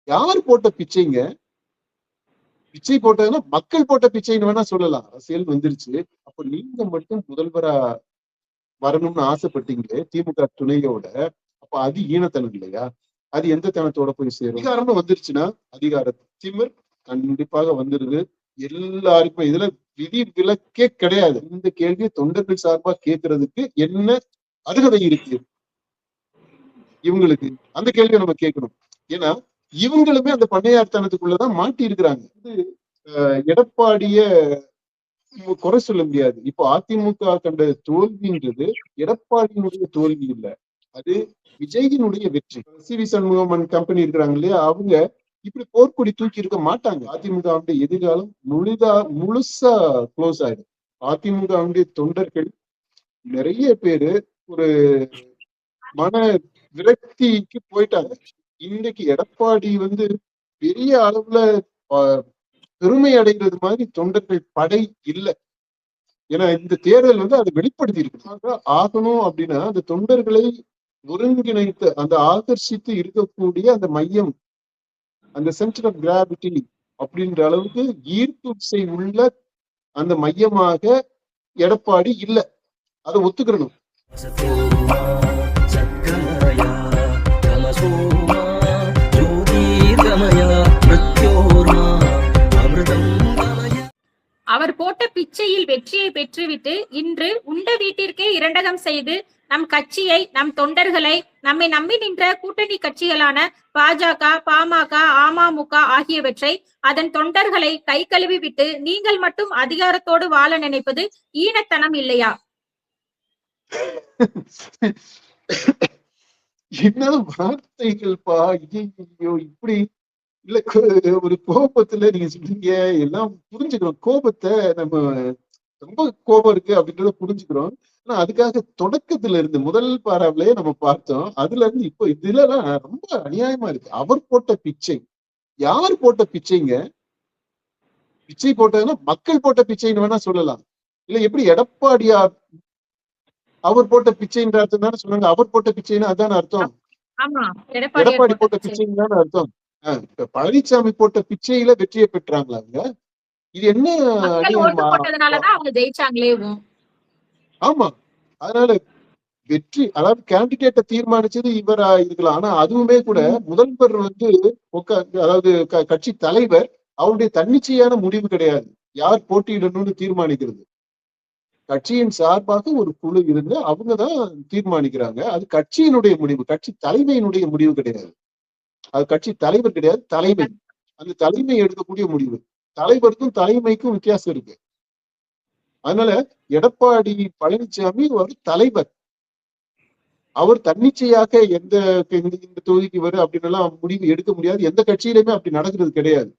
யார் போட்ட பிச்சைங்க? பிச்சை போட்டதுன்னா மக்கள் போட்ட பிச்சைன்னு வேணா சொல்லலாம். அரசியல் வந்துருச்சு. அப்ப நீங்க மட்டும் முதல்வரா வரணும்னு ஆசைப்பட்டீங்களே திமுக துணையோட, அப்ப அது ஈனத்தனம் இல்லையா? அது எந்த தனத்தோட போய் சேரும்? அதிகாரம்னு வந்துருச்சுன்னா அதிகார திமிர் கண்டிப்பாக வந்துருது. எல்லாருக்குமே இதுல விதி விலக்கே கிடையாது. இந்த கேள்வியை தொண்டர்கள் சார்பா கேட்கறதுக்கு என்ன அருகதை இருக்கு இவங்களுக்கு? அந்த கேள்வியை நம்ம கேட்கணும். ஏன்னா இவங்களுமே அந்த பண்ணையார்த்தனத்துக்குள்ளதான் மாட்டி இருக்கிறாங்க. எடப்பாடிய குறை சொல்ல முடியாது. இப்போ அதிமுக கண்ட தோல்வின்றது எடப்பாடியினுடைய தோல்வி இல்ல, அது விஜயினுடைய வெற்றி. சி.வி. சண்முகம் கம்பெனி இருக்கிறாங்க இல்லையா, அவங்க இப்படி போர்க்கொடி தூக்கி இருக்க மாட்டாங்க. அதிமுக எதிர்காலம் முழுசா க்ளோஸ் ஆயிடும். அதிமுக தொண்டர்கள் நிறைய பேரு ஒரு மன விரக்திக்கு போயிட்டாங்க. இன்னைக்கு எடப்பாடி பெரிய அளவுல பெருமை அடைகிறது மாதிரி தொண்டர்கள் படை இல்லை. ஏன்னா இந்த தேர்தல் அதை வெளிப்படுத்தி இருக்கு. ஆகணும் அப்படின்னா அந்த தொண்டர்களை ஒருங்கிணைத்து அந்த ஆகர்ஷித்து இருக்கக்கூடிய அந்த மையம், அந்த சென்டர் ஆஃப் கிராவிட்டி அப்படின்ற அளவுக்கு ஈர்ப்பு விசை உள்ள அந்த மையமாக எடப்பாடி இல்லை. அதை ஒத்துக்கிறணும். அவர் போட்ட பிச்சையில் வெற்றியை பெற்றுவிட்டு இன்று உண்ட வீட்டிற்கே இரண்டகம் செய்து நம் கட்சியை, நம் தொண்டர்களை, நம்மை நம்பி நின்ற கூட்டணி கட்சிகளான பாஜக, பாமக, அமமுக ஆகியவற்றை, அதன் தொண்டர்களை கை கழுவி விட்டு நீங்கள் மட்டும் அதிகாரத்தோடு வாழ நினைப்பது ஈனத்தனம் இல்லையா? என்ன வார்த்தைகள்ப்பா! ஐயோ, இப்படி இல்ல. ஒரு கோபத்துல நீங்க சொல்றீங்க, எல்லாம் புரிஞ்சுக்கிறோம். கோபத்தை நம்ம ரொம்ப கோபம் இருக்கு அப்படின்றத புரிஞ்சுக்கிறோம். ஆனா அதுக்காக தொடக்கத்துல இருந்து முதல் பாராவிலேயே நம்ம பார்த்தோம். அதுல இருந்து இப்போ இதுலலாம் ரொம்ப அநியாயமா இருக்கு. அவர் போட்ட பிச்சை, யார் போட்ட பிச்சைங்க? பிச்சை போட்டதுன்னா மக்கள் போட்ட பிச்சைன்னு வேணா சொல்லலாம். இல்ல எப்படி எடப்பாடியார் அவர் போட்ட பிச்சைன்ற அர்த்தம் தானே சொன்னாங்க. அவர் போட்ட பிச்சைன்னு அதான அர்த்தம். எடப்பாடி போட்ட பிச்சைன்னு தானே அர்த்தம். பழனிசாமி போட்ட பிச்சையில வெற்றியை பெற்றாங்களாங்க. இது என்ன? ஆமா, அதனால வெற்றி, அதாவது கேண்டிடேட்டை தீர்மானிச்சது இவரா இருக்கலாம். ஆனா அதுவுமே கூட முதல்வர் அதாவது கட்சி தலைவர் அவருடைய தன்னிச்சையான முடிவு கிடையாது. யார் போட்டியிடணும்னு தீர்மானிக்கிறது கட்சியின் சார்பாக ஒரு குழு இருந்து அவங்கதான் தீர்மானிக்கிறாங்க. அது கட்சியினுடைய முடிவு, கட்சி தலைமையினுடைய முடிவு கிடையாது. அது கட்சி தலைவர் கிடையாது, தலைமை. அந்த தலைமை எடுக்கக்கூடிய முடிவு. தலைவருக்கும் தலைமைக்கும் வித்தியாசம் இருக்கு. அதனால எடப்பாடி பழனிசாமி ஒரு தலைவர். அவர் தன்னிச்சையாக இந்த தொகுதிக்கு வரும் அப்படின்னு எல்லாம் முடிவு எடுக்க முடியாது. எந்த கட்சியிலுமே அப்படி நடக்கிறது கிடையாது.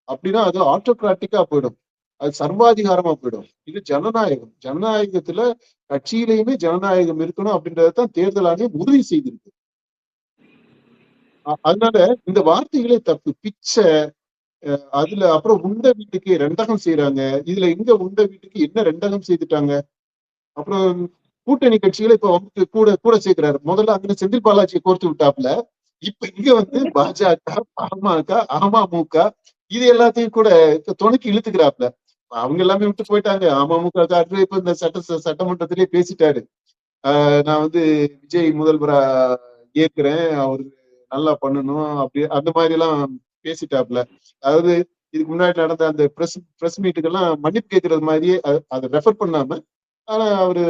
அப்படின்னா அது ஆட்டோகிராட்டிக்கா போயிடும், அது சர்வாதிகாரமா போயிடும். இது ஜனநாயகம். ஜனநாயகத்துல கட்சியிலையுமே ஜனநாயகம் இருக்கணும் அப்படின்றதான் தேர்தல் ஆணையம் உறுதி செய்திருக்கு. அதனால இந்த வார்த்தைகளே தப்பு. பிச்சை, அதுல அப்புறம் உண்ட வீட்டுக்கு ரெண்டகம் செய்யறாங்க. இதுல இங்க உண்ட வீட்டுக்கு என்ன ரெண்டகம் செய்துட்டாங்க? அப்புறம் கூட்டணி கட்சிகளை இப்ப கூட கூட சேர்க்கிறாரு. முதல்ல அங்க செந்தில் பாலாஜியை கோர்த்து விட்டாப்ல. இப்ப இங்க பாஜக, பாமக, அமமுக இது எல்லாத்தையும் கூட துணைக்கு இழுத்துக்கிறாப்ல. அவங்க எல்லாமே விட்டு போயிட்டாங்க. அமமுக காரரு இப்ப இந்த சட்டமன்றத்திலேயே பேசிட்டாரு. நான் விஜய் முதல்வரா ஏற்கிறேன், அவரு நல்லா பண்ணணும் அப்படி அந்த மாதிரி எல்லாம் பேசிட்டாப்ல. அதாவது இதுக்கு முன்னாடி நடந்த அந்த பிரஸ் மீட்டுக்கெல்லாம் மன்னிப்பு கேட்கறது மாதிரியே அதை ரெஃபர் பண்ணாம, ஆனா அவரு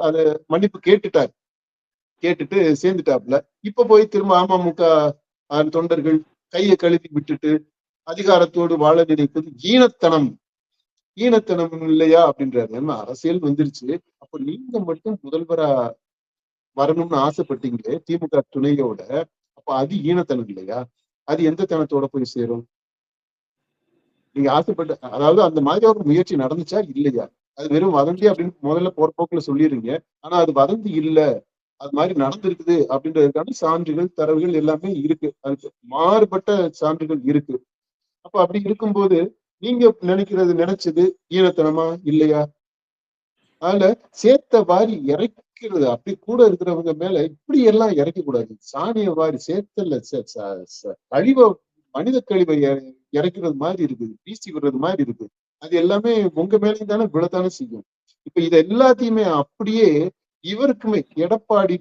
அது மன்னிப்பு கேட்டுட்டு சேர்ந்துட்டாப்ல. இப்ப போய் திரும்ப அமமுக தொண்டர்கள் கையை கழுவி விட்டுட்டு அதிகாரத்தோடு வாழ நினைப்பது ஈனத்தனம் இல்லையா அப்படின்றாரு. ஏன்னா அரசியல் வந்துருச்சு. அப்ப நீங்க மட்டும் முதல்வரா வரணும்னு ஆசைப்பட்டீங்களே திமுக துணையோட, அப்ப அது ஈனத்தனம் இல்லையா? அது எந்த தனத்தோட போய் சேரும்? நீங்க ஆசைப்பட்ட, அதாவது அந்த மாதிரி ஒரு முயற்சி நடந்துச்சா இல்லையா? அது வெறும் வதந்தி அப்படின்னு முதல்ல போற போக்குல சொல்லிடுறீங்க. ஆனா அது வதந்தி இல்ல, அது மாதிரி நடந்திருக்குது அப்படின்றதுக்கான சான்றுகள், தரவுகள் எல்லாமே இருக்கு. அதுக்கு மாறுபட்ட சான்றுகள் இருக்கு. அப்ப அப்படி இருக்கும்போது நீங்க நினைச்சது ஈனத்தனமா இல்லையா? அதுல சேர்த்த வாரி இறக்கிறது, அப்படி கூட இருக்கிறவங்க மேல இப்படி எல்லாம் இறக்க கூடாது. சாணிய வாரி சேர்த்தல கழிவ மனித கழிவை இறக்குறது மாதிரி இருக்குது, வீசி விடுறது மாதிரி இருக்கு. அது எல்லாமே உங்க மேலேயும் தானே விழத்தானே செய்யும். இப்ப இதை எல்லாத்தையுமே அப்படியே இவருக்குமே எடப்பாடி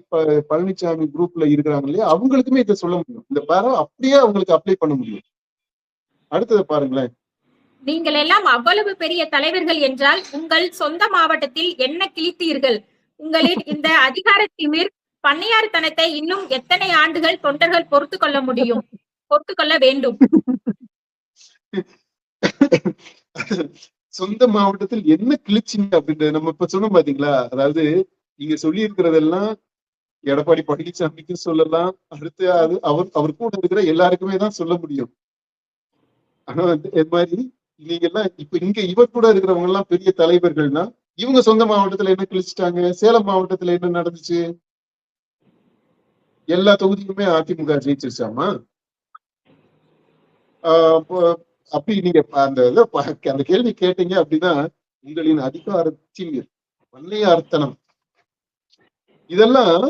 பழனிசாமி குரூப்ல இருக்கிறாங்க இல்லையா, அவங்களுக்குமே இதை சொல்ல முடியும். இந்த பேரம் அப்படியே அவங்களுக்கு அப்ளை பண்ண முடியும். அடுத்ததை பாருங்களேன். நீங்கள் எல்லாம் அவ்வளவு பெரிய தலைவர்கள் என்றால் உங்கள் சொந்த மாவட்டத்தில் என்ன கிழித்தீர்கள்? உங்களின் இந்த அதிகார திமிர் பண்ணையார்த்தனத்தை இன்னும் எத்தனை ஆண்டுகள் தொண்டர்கள் பொறுத்து கொள்ள முடியும்? பொறுத்து கொள்ள வேண்டும். சொந்த மாவட்டத்தில் என்ன கிழிச்சிங்க அப்படின்றது நம்ம இப்ப சொன்னோம் பாத்தீங்களா. அதாவது நீங்க சொல்லி இருக்கிறதெல்லாம் எடப்பாடி பழனிசாமிக்கு சொல்லலாம், அடுத்து அது அவர் கூட இருக்கிற எல்லாருக்குமே தான் சொல்ல முடியும். ஆனா வந்து இது மாதிரி நீங்க எல்லாம் இப்ப இங்க இவர் கூட இருக்கிறவங்க எல்லாம் பெரிய தலைவர்கள்னா இவங்க சொந்த மாவட்டத்துல என்ன கிழிச்சிட்டாங்க? சேலம் மாவட்டத்துல என்ன நடந்துச்சு? எல்லா தொகுதிக்குமே அதிமுக ஜெயிச்சிருச்சாமா? அப்படி நீங்க அந்த கேள்வி கேட்டீங்க அப்படின்னா உங்களின் அதிகாரத்தில் பண்ணையார்த்தனம் இதெல்லாம்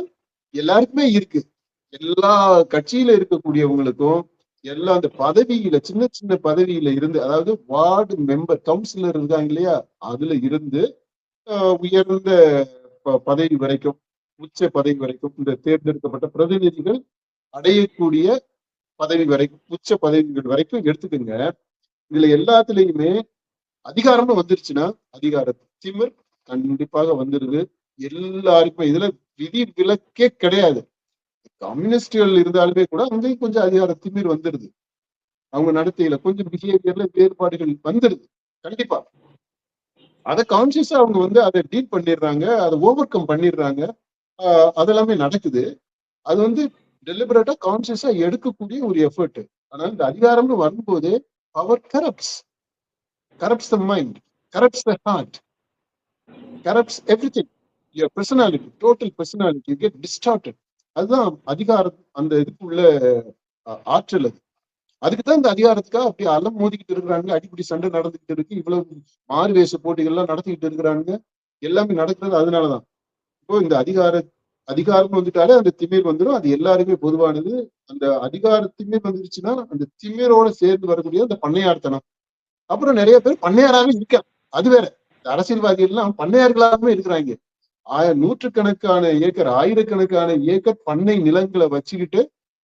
எல்லாருக்குமே இருக்கு. எல்லா கட்சியில இருக்கக்கூடியவங்களுக்கும் எல்லாம் அந்த பதவியில சின்ன சின்ன பதவியில இருந்து, அதாவது வார்டு மெம்பர் கவுன்சிலர் இருக்காங்க இல்லையா, அதுல இருந்து உயர்ந்த பதவி வரைக்கும், உச்ச பதவி வரைக்கும் இந்த தேர்ந்தெடுக்கப்பட்ட பிரதிநிதிகள் அடையக்கூடிய பதவி வரைக்கும், உச்ச பதவிகள் வரைக்கும் எடுத்துக்கோங்க. இதுல எல்லாத்துலயுமே அதிகாரம்னு வந்துருச்சுன்னா அதிகார திமிர் கண்டிப்பாக வந்துருது எல்லாருக்குமே. இதுல விதி விலக்கே கிடையாது. கம்யூனிஸ்டுகள் இருந்தாலுமே கூட அங்கேயும் கொஞ்சம் அதிகார திமிர் வந்துருது. அவங்க நடத்தையில கொஞ்சம் பிஹேவியர்ல வேறுபாடுகள் வந்துருது கண்டிப்பா. அதை கான்சியஸா அவங்க வந்து அதை டீல் பண்ணிடுறாங்க, அதை ஓவர் கம் பண்ணிடுறாங்க. அதெல்லாமே நடக்குது. அது வந்து டெலிபரேட்டா கான்சியஸா எடுக்கக்கூடிய ஒரு எஃபர்ட். ஆனா இந்த அதிகாரம்னு வரும்போது power corrupts the mind, corrupts the heart, corrupts everything. Your personality, total personality, you get distorted. அதுதான் அதிகாரம், அந்த இதுக்குள்ள ஆற்றல். அதுக்குதான் இந்த அதிகாரத்துக்காக அப்படி அலம் மோதிக்கிட்டு இருக்கிறாங்க, அடிப்படி சண்டை நடந்துகிட்டு இருக்கு, இவ்வளவு மாறுவேஷ போட்டிகள்லாம் நடத்திக்கிட்டு இருக்கிறாங்க. எல்லாமே நடக்கிறது அதனாலதான். இப்போ இந்த அதிகாரம் வந்துட்டாலே அந்த திமிர் வந்துடும். அது எல்லாருமே பொதுவானது. அந்த அதிகார திமிர் வந்துருச்சுன்னா அந்த திமிரோட சேர்ந்து வரக்கூடிய அந்த பண்ணையார்த்தனம். அப்புறம் நிறைய பேர் பண்ணையாராவே இருக்க, அது வேற. அரசியல்வாதிகள் எல்லாம் பண்ணையார்களாகவே இருக்கிறாங்க. நூற்றுக்கணக்கான ஏக்கர், ஆயிரக்கணக்கான ஏக்கர் பண்ணை நிலங்களை வச்சுக்கிட்டு,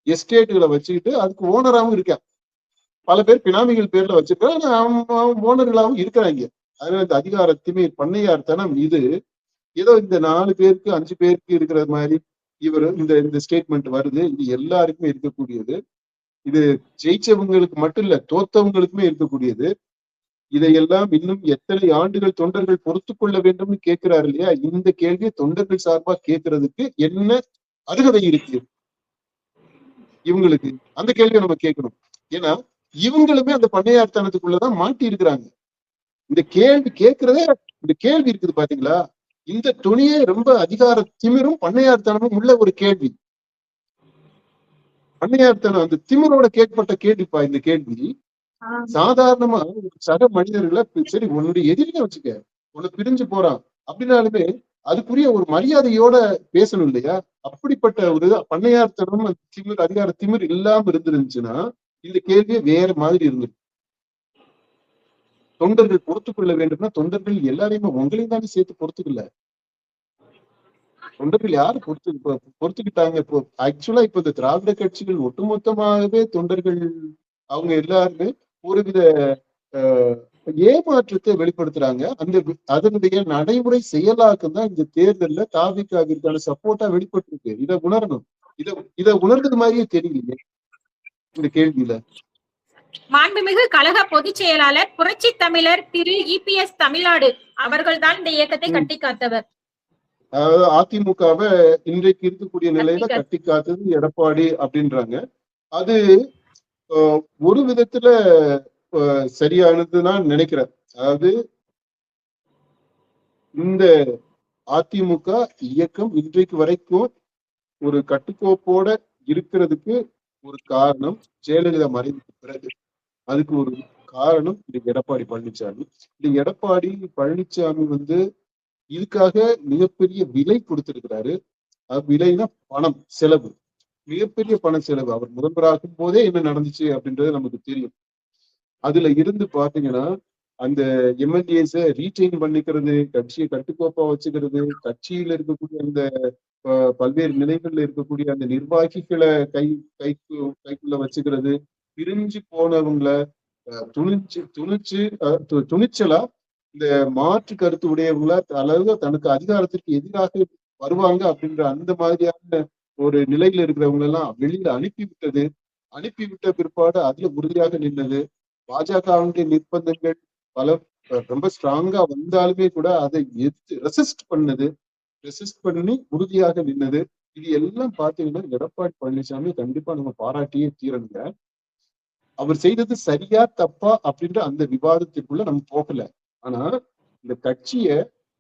எஸ்டேட்டுகளை வச்சுக்கிட்டு அதுக்கு ஓனராகவும் இருக்க. பல பேர் பினாமிகள் பேர்ல வச்சிருக்காங்க, ஓனர்களாகவும் இருக்கிறாங்க. அதனால இந்த அதிகார திமிர் பண்ணையார்த்தனம் இது ஏதோ இந்த 4 பேருக்கு 5 பேருக்கு இருக்கிற மாதிரி இவர் இந்த ஸ்டேட்மெண்ட் வருது. இது எல்லாருக்குமே இருக்கக்கூடியது. இது ஜெயிச்சவங்களுக்கு மட்டும் இல்ல, தோத்தவங்களுக்குமே இருக்கக்கூடியது. இதையெல்லாம் இன்னும் எத்தனை ஆண்டுகள் தொண்டர்கள் பொறுத்து கொள்ள வேண்டும்னு கேட்கிறாரு இல்லையா. இந்த கேள்வியை தொண்டர்கள் சார்பா கேட்கறதுக்கு என்ன அருகதை இருக்கு இவங்களுக்கு? அந்த கேள்வியை நம்ம கேட்கணும். ஏன்னா இவங்களுமே அந்த பண்ணையார்த்தனத்துக்குள்ளதான் மாட்டி இருக்கிறாங்க. இந்த கேள்வி கேட்கிறதே, இந்த கேள்வி இருக்குது பாத்தீங்களா, இந்த துணியே ரொம்ப அதிகார திமிரும் பண்ணையார்த்தனமும் உள்ள ஒரு கேள்வி. பண்ணையார்த்தனம் அந்த திமிரோட கேட்கப்பட்ட கேள்விப்பா இந்த கேள்வி. சாதாரணமா சக மனிதர்களை சரி உன்னுடைய எதிரியை வச்சுக்க, உன்னை பிரிஞ்சு போறான் அப்படின்னாலுமே அதுக்குரிய ஒரு மரியாதையோட பேசணும் இல்லையா. அப்படிப்பட்ட ஒரு பண்ணையார்த்தனம் திமிர், அதிகார திமிர் இல்லாம இருந்துருந்துச்சுன்னா இந்த கேள்வியே வேற மாதிரி இருந்தது. தொண்டர்கள் பொறுத்து கொள்ள வேண்டும்னா தொண்டர்கள் எல்லாரையுமே உங்களையும் தானே சேர்த்து பொறுத்துக்கல. தொண்டர்கள் யாரு பொறுத்துக்கிட்டாங்க? இப்போ ஆக்சுவலா இப்ப இந்த திராவிட கட்சிகள் ஒட்டுமொத்தமாகவே தொண்டர்கள் அவங்க எல்லாருமே ஒருவித ஏமாற்றத்தை வெளிப்படுத்துறாங்க. அதனுடைய நடைமுறை செயலாக்கம் தான் இந்த தேர்தல்ல தாவிக்காவிற்கான சப்போர்ட்டா வெளிப்பட்டிருக்கு. இதை உணரணும். இதை உணர்ந்தது மாதிரியே தெரியலையே இந்த கேள்வியில. மாண்புமிகு கழக பொதுச் செயலாளர் புரட்சி தமிழர் திரு EPS தமிழ்நாடு அவர்கள் தான் இந்த இயக்கத்தை கட்டி காத்தவர். அதாவது அதிமுகவை இன்றைக்கு இருக்கக்கூடிய நிலையில கட்டி காத்தது எடப்பாடி அப்படின்றாங்க. அது ஒரு விதத்துல சரியானதுதான் நினைக்கிறேன். அதாவது இந்த அதிமுக இயக்கம் இன்றைக்கு வரைக்கும் ஒரு கட்டுக்கோப்போட இருக்கிறதுக்கு ஒரு காரணம் ஜெயலலிதா மறைவுக்கு பிறகு. அதுக்கு ஒரு காரணம் இந்த எடப்பாடி பழனிசாமி. இந்த எடப்பாடி பழனிசாமி இதுக்காக மிகப்பெரிய விலை கொடுத்திருக்கிறாரு. விலைனா பணம், செலவு. மிகப்பெரிய பண செலவு. அவர் முதல்வராகும் போதே என்ன நடந்துச்சு அப்படின்றது நமக்கு தெரியும். அதுல இருந்து பாத்தீங்கன்னா அந்த எம்எல்ஏஸ ரீட்டைன் பண்ணிக்கிறது, கட்சியை கட்டுக்கோப்பா வச்சுக்கிறது, கட்சியில இருக்கக்கூடிய அந்த பல்வேறு நிலைகள்ல இருக்கக்கூடிய அந்த நிர்வாகிகளை கைக்குள்ள வச்சுக்கிறது, பிரிஞ்சு போனவங்களை துணிச்சலா இந்த மாற்று கருத்து உடையவங்களா அளவு தனக்கு அதிகாரத்திற்கு எதிராக வருவாங்க அப்படின்ற அந்த மாதிரியான ஒரு நிலையில இருக்கிறவங்க எல்லாம் வெளியில அனுப்பிவிட்ட பிற்பாடு அதுல உறுதியாக நின்னது. பாஜகவுடைய நிர்பந்தங்கள் பல ரொம்ப ஸ்ட்ராங்கா வந்தாலுமே கூட அதை எதிர்த்து ரெசிஸ்ட் பண்ணி உறுதியாக நின்னது. இது எல்லாம் பாத்தீங்கன்னா எடப்பாடி பழனிசாமி கண்டிப்பா நம்ம பாராட்டியே தீரணுங்க. அவர் செய்தது சரியா தப்பா அப்படின்ற அந்த விவாதத்திற்குள்ள நம்ம போகல. ஆனா இந்த கட்சிய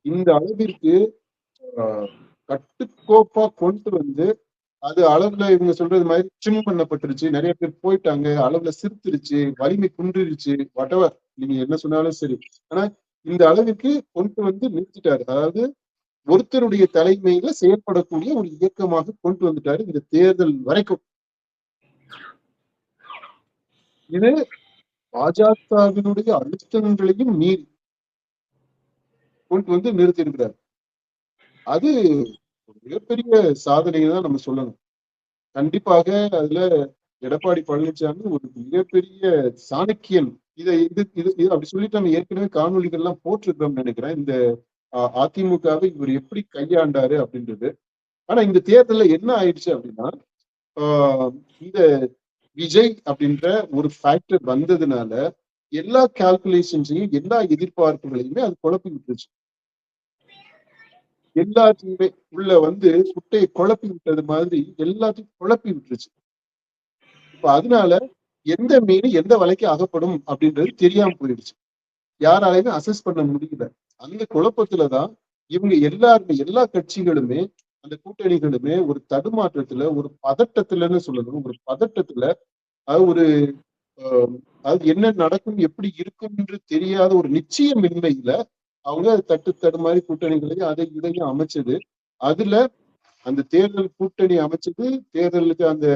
இந்த அளவிற்கு கட்டுக்கோப்பா கொண்டு வந்து அது அளவுல இவங்க சொல்றது மாதிரி ட்ரிம் பண்ணப்பட்டுருச்சு, நிறைய பேர் போயிட்டாங்க, அளவுல சிரித்துருச்சு, வலிமை குன்றிருச்சு, whatever நீங்க என்ன சொன்னாலும் சரி. ஆனா இந்த அளவிற்கு கொண்டு வந்து நிறுத்திட்டாரு. அதாவது ஒருத்தருடைய தலைமையில செயல்படக்கூடிய ஒரு இயக்கமாக கொண்டு வந்துட்டாரு இந்த தேர்தல் வரைக்கும். இது பாஜகவினுடைய அழுத்தங்களையும் மீறி கொண்டு வந்து நிறுத்தி இருக்கிறார். அது மிகப்பெரிய சாதனையை தான் நம்ம சொல்லணும். கண்டிப்பாக அதுல எடப்பாடி பழனிசாமி ஒரு மிகப்பெரிய சாணக்கியன். இதை இது அப்படி சொல்லிட்டு நம்ம ஏற்கனவே காணொலிகள் எல்லாம் போட்டிருக்கிறோம்னு நினைக்கிறேன். இந்த அதிமுகவை இவர் எப்படி கையாண்டாரு அப்படின்றது. ஆனா இந்த தேர்தல்ல என்ன ஆயிடுச்சு அப்படின்னா இந்த விஜய் அப்படின்ற ஒரு ஃபேக்டர் வந்ததுனால எல்லா கால்குலேஷன்ஸையும் எல்லா எதிர்பார்ப்புகளையுமே அது குழப்பி விட்டுருச்சு. எல்லாத்தையுமே உள்ள வந்து குட்டையை குழப்பி விட்டது மாதிரி எல்லாத்தையும் குழப்பி விட்டுருச்சு. இப்ப அதனால எந்த மீன் எந்த வலைக்கு அகப்படும் அப்படின்றது தெரியாம போயிடுச்சு. யாராலையுமே அசஸ் பண்ண முடியல. அந்த குழப்பத்துலதான் இவங்க எல்லா கட்சிகளுமே அந்த கூட்டணிகளுமே ஒரு தடுமாற்றத்துல ஒரு பதட்டத்துலன்னு சொல்லணும், ஒரு பதட்டத்துல அது ஒரு அது என்ன நடக்கும் எப்படி இருக்கும் என்று தெரியாத ஒரு நிச்சயமின்மையில அவங்க தடுமாறி கூட்டணிகளையும் அதை இதையும் அமைச்சது. அதுல அந்த தேர்தல் கூட்டணி அமைச்சது, தேர்தலுக்கு அந்த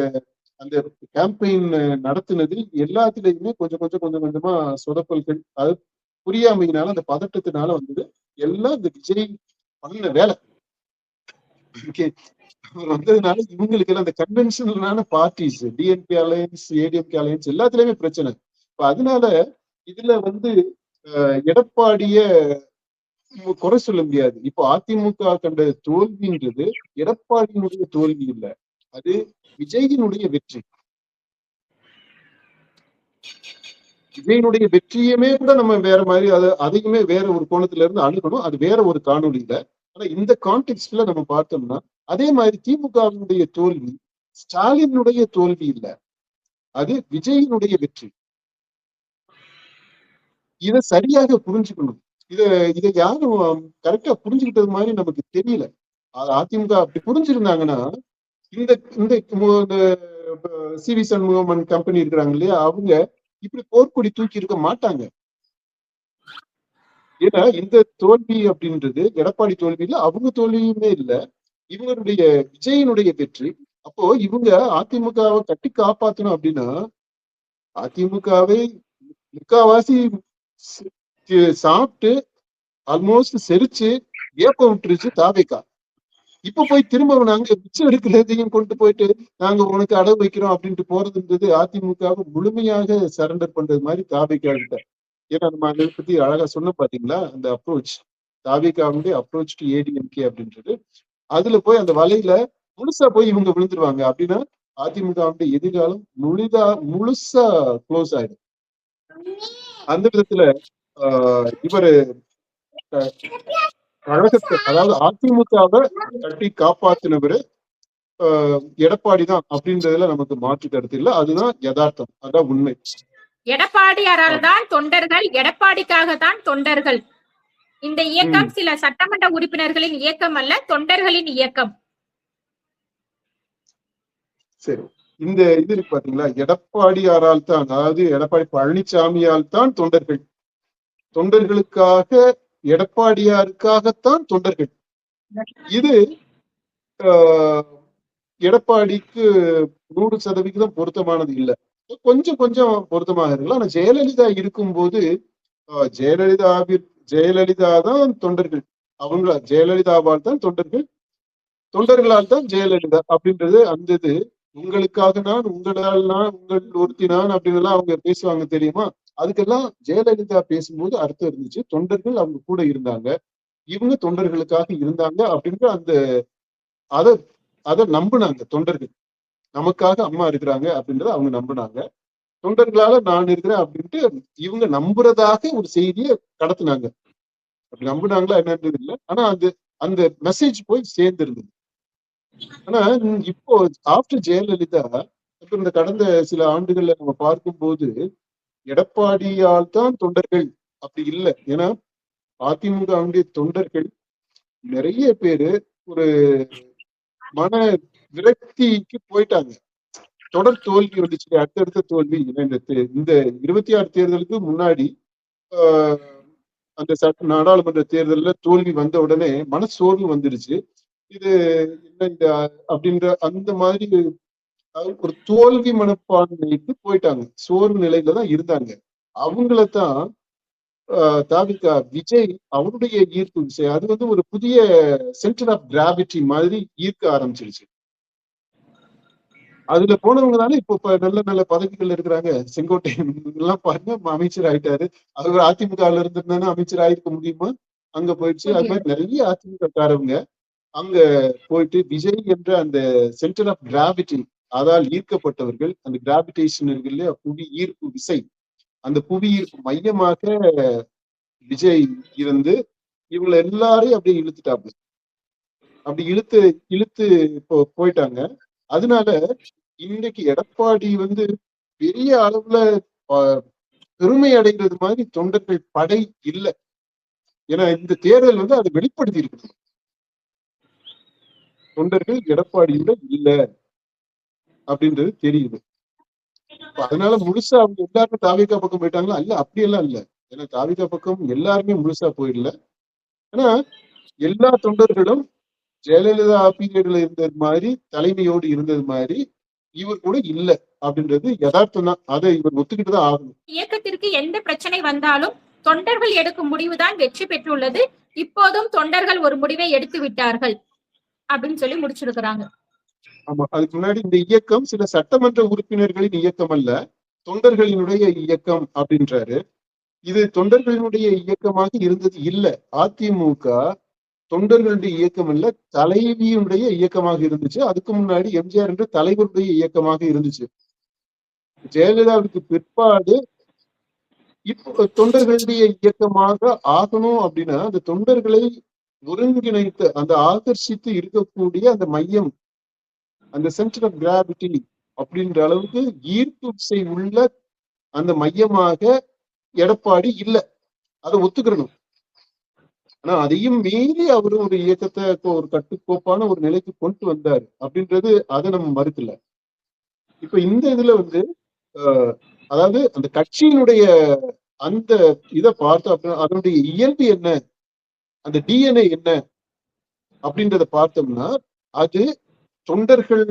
அந்த கேம்பெயின் நடத்தினது எல்லாத்திலையுமே கொஞ்சம் கொஞ்சமா சொதப்பல்கள், அது புரியாமையினால அந்த பதட்டத்தினால வந்தது. எல்லாம் இந்த விஜய் பண்ண வேலை வந்ததுனால இவங்களுக்கு எல்லாம் அந்த கன்வென்ஷனலான parties, DMK alliance, ADMK alliance எல்லாத்துலயுமே பிரச்சனை. இப்ப அதனால இதுல வந்து எடப்பாடிய குறை சொல்ல முடியாது. இப்போ அதிமுக கண்ட தோல்வின்றது எடப்பாடியினுடைய தோல்வி இல்லை, அது விஜயினுடைய வெற்றி. விஜயினுடைய வெற்றியுமே கூட நம்ம வேற மாதிரி அதையுமே வேற ஒரு கோணத்துல இருந்து அணுகணும். அது வேற ஒரு காணொலியில. ஆனா இந்த கான்டெக்ட்ல நம்ம பார்த்தோம்னா அதே மாதிரி திமுகவினுடைய தோல்வி ஸ்டாலினுடைய தோல்வி இல்லை, அது விஜயினுடைய வெற்றி. இதை சரியாக புரிஞ்சுக்கணும். இதை யாரும் கரெக்டா புரிஞ்சுக்கிட்டது மாதிரி நமக்கு தெரியல. அதிமுக அப்படி புரிஞ்சிருந்தாங்கன்னா இந்த சிவி சண்முகம் கம்பெனி இருக்கிறாங்க இல்லையா, அவங்க இப்படி போர்க்கொடி தூக்கி இருக்க மாட்டாங்க. ஏன்னா இந்த தோல்வி அப்படின்றது எடப்பாடி தோல்வி இல்லை, அவங்க தோல்வியுமே இல்லை, இவங்களுடைய விஜயினுடைய வெற்றி. அப்போ இவங்க அதிமுகவை கட்டி காப்பாற்றணும் அப்படின்னா அதிமுகவை முக்காவாசி சாப்பிட்டு ஆல்மோஸ்ட் செரிச்சு ஏப்ப விட்டுருச்சு தாவேக்கா. இப்ப போய் திரும்ப நாங்க மிச்சம் எடுக்கிறதையும் கொண்டு போயிட்டு நாங்க உனக்கு அடவு வைக்கிறோம் அப்படின்ட்டு போறதுன்றது அதிமுகவை முழுமையாக சரண்டர் பண்றது மாதிரி தாவேக்கா கிட்ட. ஏன்னா நம்ம அதை பத்தி அழகா சொன்ன பாத்தீங்களா, அந்த அப்ரோச் தாவேக்காவுடைய அப்ரோச் டு ஏடிஎம்கே அப்படின்றது. அதுல போய் அந்த வலையில முழுசா போய் இவங்க விழுந்துருவாங்க அப்படின்னா அதிமுகவுடைய எதிர்காலம் முழுசா க்ளோஸ் ஆயிடும். அந்த விதத்துல இவரு கழகத்தை, அதாவது அதிமுகவை கட்டி காப்பாத்தினவரு எடப்பாடி தான் அப்படின்றதுல நமக்கு மாற்று கருத்து இல்லை. அதுதான் யதார்த்தம், அதான் உண்மை. எடப்பாடியாரால் தான் தொண்டர்கள், எடப்பாடிக்காக தான் தொண்டர்கள். இந்த இயக்கம் சில சட்டமன்ற உறுப்பினர்களின் இயக்கம் அல்ல, தொண்டர்களின் இயக்கம். சரி, இந்த இது இருக்கு பாத்தீங்களா, எடப்பாடியாரால் தான், அதாவது எடப்பாடி பழனிசாமியால் தான் தொண்டர்கள், தொண்டர்களுக்காக எடப்பாடியாருக்காகத்தான் தொண்டர்கள். இது எடப்பாடிக்கு 100% பொருத்தமானது இல்லை. கொஞ்சம் கொஞ்சம் பொருத்தமாக இருக்கலாம். ஆனா ஜெயலலிதா இருக்கும்போது ஜெயலலிதா தான் தொண்டர்கள். ஜெயலலிதாவால் தான் தொண்டர்கள், தொண்டர்களால் தான் ஜெயலலிதா அப்படின்றது அந்த இது. உங்களுக்காக நான், உங்களால் நான், உங்கள் ஒருத்தி நான் அப்படின்னு எல்லாம் அவங்க பேசுவாங்க தெரியுமா? அதுக்கெல்லாம் ஜெயலலிதா பேசும்போது அர்த்தம் இருந்துச்சு. தொண்டர்கள் அவங்க கூட இருந்தாங்க, இவங்க தொண்டர்களுக்காக இருந்தாங்க அப்படின்ற அந்த அதை அதை நம்பினாங்க தொண்டர்கள். நமக்காக அம்மா இருக்கிறாங்க அப்படின்றத அவங்க நம்பினாங்க. தொண்டர்களால நான் இருக்கிறேன் அப்படின்ட்டு இவங்க நம்புறதாக ஒரு செய்தியை கடத்தினாங்க. அப்படி நம்பினாங்களா என்னன்றது இல்லை. ஆனா அந்த அந்த மெசேஜ் போய் சேர்ந்திருந்தது. ஆனா இப்போ ஆஃப்டர் ஜெயலலிதா இப்ப இந்த கடந்த சில ஆண்டுகள்ல நம்ம பார்க்கும்போது எடப்பாடியால் தான் தொண்டர்கள் அப்படி இல்லை. ஏன்னா அதிமுகவுடைய தொண்டர்கள் நிறைய பேரு ஒரு மன விரக்திக்கு போயிட்டாங்க. தொடர் தோல்வி வந்துச்சு, அடுத்தடுத்த தோல்வி. இந்த 26 தேர்தலுக்கு முன்னாடி அந்த நாடாளுமன்ற தேர்தல்ல தோல்வி வந்த உடனே மனசோர்வு வந்துருச்சு. இது என்ன இந்த அப்படின்ற அந்த மாதிரி ஒரு தோல்வி மனப்பான்மைக்கு போயிட்டாங்க. சோர்வு நிலையில தான் இருந்தாங்க. அவங்களத்தான் தாவிக விஜய் அவருடைய ஈர்ப்பு விசை அது வந்து ஒரு புதிய சென்டர் ஆஃப் கிராவிட்டி மாதிரி ஈர்க்க ஆரம்பிச்சிருச்சு. அதுல போனவங்க தானே இப்ப நல்ல நல்ல பதவிகள் இருக்கிறாங்க. செங்கோட்டையன் எல்லாம் பாருங்க அமைச்சர் ஆயிட்டாரு. அவர் அதிமுகல இருந்திருந்தானே அமைச்சர் ஆயிருக்க முடியுமா? அங்க போயிடுச்சு. அது மாதிரி நிறைய அதிமுக காரவங்க அங்க போயிட்டு விஜய் என்ற அந்த சென்டர் ஆஃப் கிராவிட்டி அதால் ஈர்க்கப்பட்டவர்கள், அந்த கிராவிடேஷன் இருக்கு இல்லையா, புவி ஈர்ப்பு விசை, அந்த புவி ஈர்ப்பு மையமாக விஜய் இருந்து இவங்களை எல்லாரையும் அப்படியே இழுத்துட்டாப்ல. அப்படி இழுத்து இழுத்து இப்போ போயிட்டாங்க. அதனால இன்னைக்கு எடப்பாடி வந்து பெரிய அளவுல பெருமை அடைகிறது மாதிரி தொண்டர்கள் படை இல்லை. ஏன்னா இந்த தேர்தல் வந்து அதை வெளிப்படுத்தி இருக்கு. தொண்டர்கள் எடப்பாடியோட இல்ல அப்படின்றது தெரியுது. அதனால முழுசா அவங்க எல்லாருமே தாவிகா பக்கம் போயிட்டாங்களா? இல்ல, அப்படியெல்லாம் இல்ல. ஏன்னா தாவிகா பக்கம் எல்லாருமே முழுசா போயிடல. ஆனா எல்லா தொண்டர்களும் ஜெயலலிதா பீரியட்ல இருந்தது மாதிரி, தலைமையோடு இருந்தது மாதிரி இவர் கூட இல்ல அப்படின்றது யதார்த்தம் தான். அதை இவர் ஒத்துக்கிட்டு தான் ஆகணும். இயக்கத்திற்கு எந்த பிரச்சனை வந்தாலும் தொண்டர்கள் எடுக்கும் முடிவுதான் வெற்றி பெற்றுள்ளது. இப்போதும் தொண்டர்கள் ஒரு முடிவை எடுத்து விட்டார்கள் அப்படின்னு சொல்லி முடிச்சிருக்கிறாங்க. ஆமா, அதுக்கு முன்னாடி இந்த இயக்கம் சில சட்டமன்ற உறுப்பினர்களின் இயக்கம் அல்ல, தொண்டர்களினுடைய இயக்கம் அப்படின்றாரு. இது தொண்டர்களினுடைய இயக்கமாக இருந்தது இல்ல. அதிமுக தொண்டர்களுடைய இயக்கம் இல்ல, தலைவியுடைய இயக்கமாக இருந்துச்சு. அதுக்கு முன்னாடி எம்ஜிஆர் என்ற தலைவருடைய இயக்கமாக இருந்துச்சு. ஜெயலலிதாவுக்கு பிற்பாடு இப்போ தொண்டர்களுடைய இயக்கமாக ஆகணும் அப்படின்னா அந்த தொண்டர்களை ஒருங்கிணைத்து அந்த ஆகர்ஷித்து இருக்கக்கூடிய அந்த மையம், அந்த சென்டர் ஆஃப் கிராவிட்டி அப்படின்ற அளவுக்கு ஈர்ப்பு விசை உள்ள அந்த மையமாக எடப்பாடி இல்லை. அதை ஒத்துக்கிறணும். ஆனா அதையும் மீறி அவரு ஒரு இயக்கத்தை ஒரு கட்டுக்கோப்பான ஒரு நிலைக்கு கொண்டு வந்தாரு அப்படின்றது அதை நம்ம மறுக்கல. இப்ப இந்த இதுல வந்து அதாவது அந்த கட்சியினுடைய அந்த இதை பார்த்தோம் அப்படின்னா அதனுடைய இயல்பு என்ன, அந்த டிஎன்ஏ என்ன அப்படின்றத பார்த்தோம்னா அது தொண்டர்கள்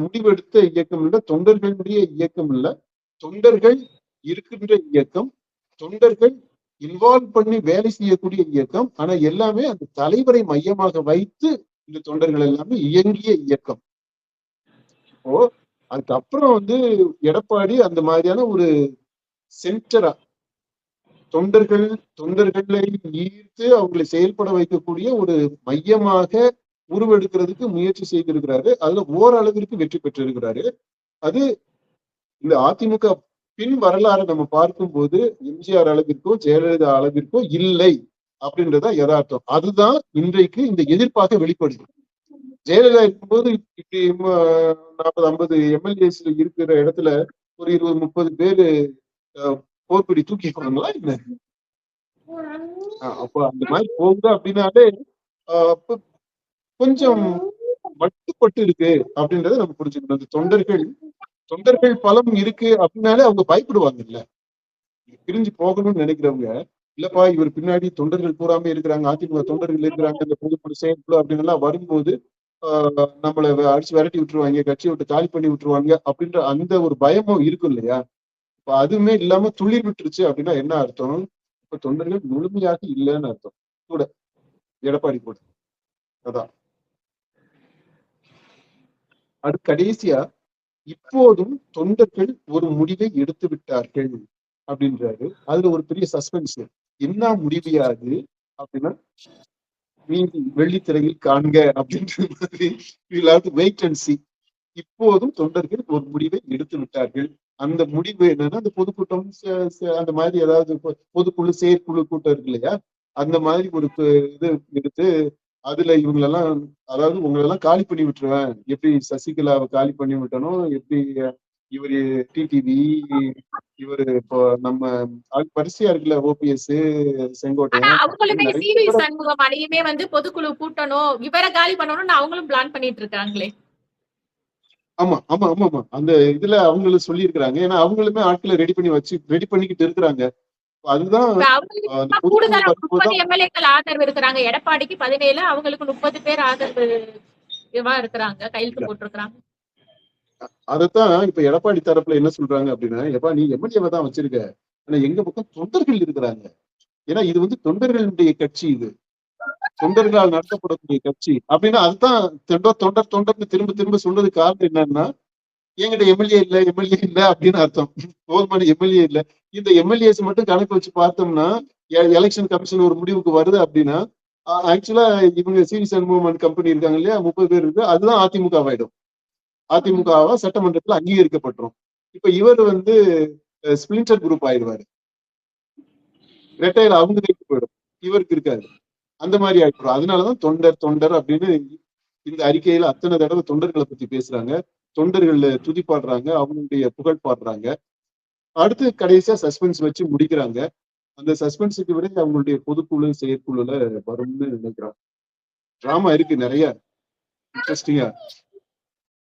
முடிவெடுத்த இயக்கம் இல்ல, தொண்டர்களுடைய இயக்கம் இல்ல, தொண்டர்கள் இருக்கின்ற இயக்கம், தொண்டர்கள் இன்வால்வ் பண்ணி வேலை செய்யக்கூடிய இயக்கம். ஆனா எல்லாமே அந்த தலைவரை மையமாக வைத்து இந்த தொண்டர்கள் எல்லாமே இயங்கிய இயக்கம். இப்போ அதுக்கப்புறம் வந்து எடப்பாடி அந்த மாதிரியான ஒரு சென்டரா தொண்டர்களை ஈர்த்து அவங்களை செயல்பட வைக்கக்கூடிய ஒரு மையமாக உருவெடுக்கிறதுக்கு முயற்சி செய்திருக்கிறாரு. அதுல ஓரளவிற்கு வெற்றி பெற்றிருக்கிறாரு. அது இந்த அதிமுக பின் வரலாறு நம்ம பார்க்கும்போது எம்ஜிஆர் அளவிற்கோ ஜெயலலிதா அளவிற்கோ இல்லை அப்படின்றதா யதார்த்தம். அதுதான் இன்றைக்கு இந்த எதிர்ப்பாக வெளிப்படுது. ஜெயலலிதா இருக்கும்போது இப்படி 40-50 எம்எல்ஏஸ் இருக்கிற இடத்துல ஒரு 20-30 பேரு போர்ப்பிடி தூக்கிப்பாங்களா என்ன? அப்ப அந்த மாதிரி போகுது அப்படின்னாலே கொஞ்சம் மட்டுப்பட்டு இருக்கு அப்படின்றத நம்ம புரிஞ்சுக்கணும். அந்த தொண்டர்கள் பலம் இருக்கு அப்படின்னாலே அவங்க பயப்படுவாங்க. இல்ல, பிரிஞ்சு போகணும்னு நினைக்கிறவங்க இல்லப்பா இவர் பின்னாடி தொண்டர்கள் பூராமே இருக்கிறாங்க, அதிமுக தொண்டர்கள் இருக்கிறாங்க, இந்த பொதுக்குழு செயற்குழு அப்படின்னு எல்லாம் வரும்போது நம்மளை அடிச்சு விரட்டி விட்டுருவாங்க, கட்சியை விட்டு காலி பண்ணி விட்டுருவாங்க அப்படின்ற அந்த ஒரு பயமும் இருக்கும் இல்லையா? இப்ப அதுவுமே இல்லாம துளிர் விட்டுருச்சு அப்படின்னா என்ன அர்த்தம்? இப்ப தொண்டர்கள் முழுமையாக இல்லைன்னு அர்த்தம் கூட, எடப்பாடி கூட. அதான். அடுத்து கடைசியா இப்போதும் தொண்டர்கள் ஒரு முடிவை எடுத்து விட்டார்கள் அப்படின்றாரு. அதுல ஒரு பெரிய சஸ்பென்ஸ். என்ன முடிவையாது அப்படின்னா மீதி வெள்ளித்திரையில் காண்க அப்படின்ற மாதிரி வெயிட் அண்ட் சி. இப்போதும் தொண்டர்கள் ஒரு முடிவை எடுத்து விட்டார்கள். அந்த முடிவு என்னன்னா அந்த பொதுக்கூட்டம் அந்த மாதிரி ஏதாவது பொதுக்குழு செயற்குழு கூட்டம் இருக்கு இல்லையா, அந்த மாதிரி ஒரு இது எடுத்து அதுல இவங்களெல்லாம், அதாவது உங்களெல்லாம் காலி பண்ணி விட்டுருவேன். எப்படி சசிகலாவை காலி பண்ணி விட்டனும், எப்படி இவரு டிடிவி, இவரு இப்போ நம்ம வரிசையா இருக்குல்ல ஓபிஎஸ், ஆனா செங்கோட்டையன், அவங்களுமே நிறைய சிவி பேரை. சண்முகம் அணியுமே வந்து பொதுக்குழு கூட்டணும், இவரை காலி பண்ணணும்னு அவங்களும் பிளான் பண்ணிட்டு இருக்காங்களே. ஆமா ஆமா ஆமா ஆமா அந்த இதுல அவங்களும் சொல்லியிருக்கிறாங்க. ஏன்னா அவங்களுமே ஆட்களை ரெடி பண்ணிக்கிட்டு இருக்கிறாங்க. அதுதான் இப்ப அவங்களுக்கு அந்த சும்மா பொதுக்குழு கூடுதலா 30 வரும்போதுதான். எம்எல்ஏக்கள் ஆதரவு இருக்கிறாங்க. எடப்பாடிக்கு 17, அவங்களுக்கு 30 பேர் ஆதரவு இருக்கிறாங்க, கையெழுத்து போட்டிருக்கிறாங்க. அதைத்தான் இப்ப எடப்பாடி தரப்புல என்ன சொல்றாங்க அப்படின்னா, எப்பா நீ எம்எல்ஏவை தான் வச்சிருக்க, ஆனா எங்க பக்கம் தொண்டர்கள் இருக்கிறாங்க. ஏன்னா இது வந்து தொண்டர்களுடைய கட்சி, இது தொண்டர்களால் நடத்தப்படக்கூடிய கட்சி அப்படின்னா அதுதான் தொண்டர்னு திரும்ப திரும்ப சொல்றது காரணம் என்னன்னா, என்கிட்ட எம்எல்ஏ இல்ல அப்படின்னு அர்த்தம். போதுமான எம்எல்ஏ இல்ல. இந்த எம்எல்ஏஸ் மட்டும் கணக்கு வச்சு பார்த்தோம்னா, எலெக்ஷன் கமிஷன் ஒரு முடிவுக்கு வருது அப்படின்னா, ஆக்சுவலா இவங்க சிவி சண்முகம் கம்பெனி இருக்காங்க இல்லையா, 30 பேர் இருக்கு, அதுதான் அதிமுகவாயிடும். அதிமுகவா சட்டமன்றத்தில் அங்கீகரிக்கப்பட்டுரும். இப்ப இவர் வந்து ஸ்பிளிண்டர் குரூப் ஆயிடுவாரு. ரெட்டையில அவங்க கைக்கு போயிடும், இவருக்கு இருக்காது. அந்த மாதிரி ஆயிடும். அதனாலதான் தொண்டர் அப்படின்னு இந்த அறிக்கையில அத்தனை தடவை தொண்டர்களை பத்தி பேசுறாங்க, தொண்டர்கள் துதி பாடுறாங்க, அவங்களுடைய புகழ் பாடுறாங்க. அடுத்து கடைசியா சஸ்பென்ஸ் வச்சு முடிக்கிறாங்க. அந்த சஸ்பென்ஸுக்கு விட அவங்களுடைய பொதுக்குழு செயற்குழுல வரும்னு நினைக்கிறோம். டிராமா இருக்கு நிறைய இன்ட்ரெஸ்டிங்கா.